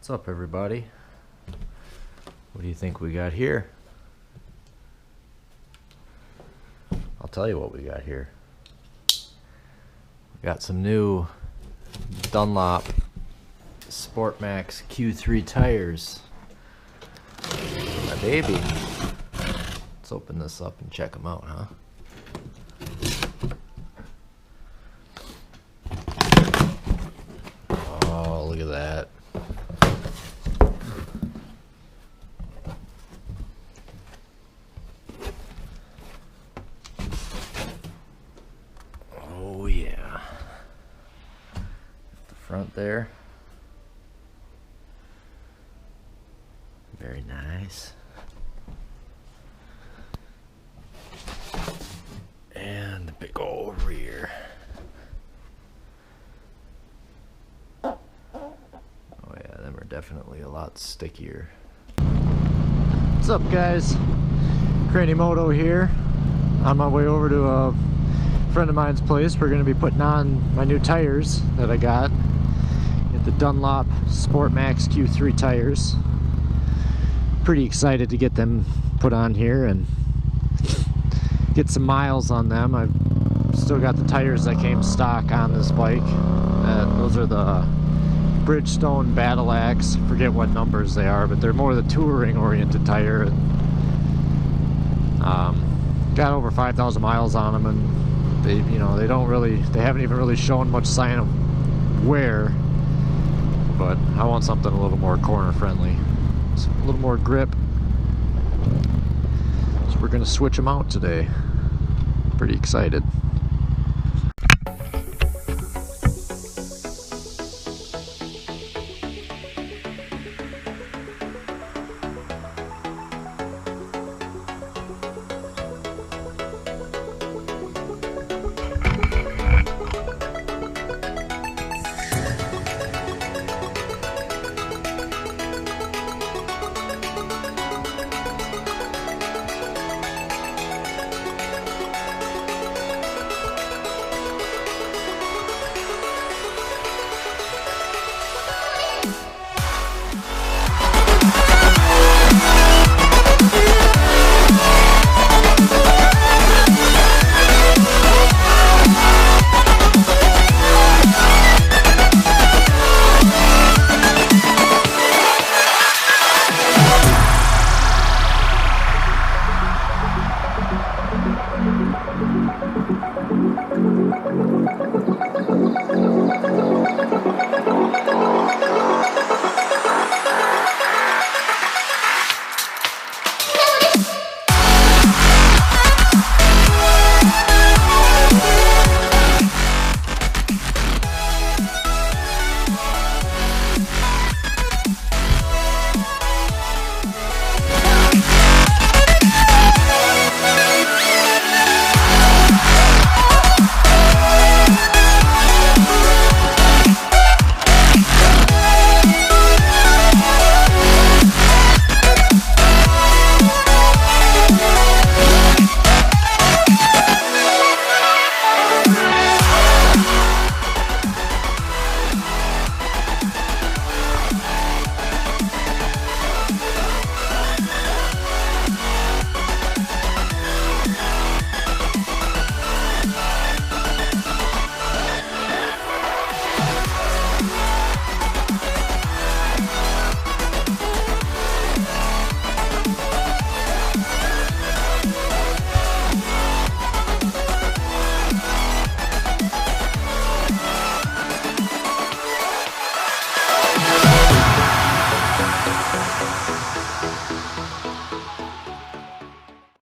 What's up, everybody? What do you think we got here? I'll tell you what we got here. We got some new Dunlop Sportmax Q3 tires. My baby. Let's open this up and check them out, huh? Oh, look at that. Oh yeah. The front there. Very nice. And the big old rear. Oh yeah, them are definitely a lot stickier. What's up, guys? Moto here. On my way over to a friend of mine's place. We're going to be putting on my new tires that I got. Get the Dunlop Sportmax Q3 tires. Pretty excited to get them put on here and get some miles on them. I've still got the tires that came stock on this bike. Those are the Bridgestone Battle Axe. Forget what numbers they are, but they're more the touring oriented tire. Got over 5,000 miles on them, and they haven't even really shown much sign of wear. But I want something a little more corner friendly, a little more grip. So we're gonna switch them out today. Pretty excited.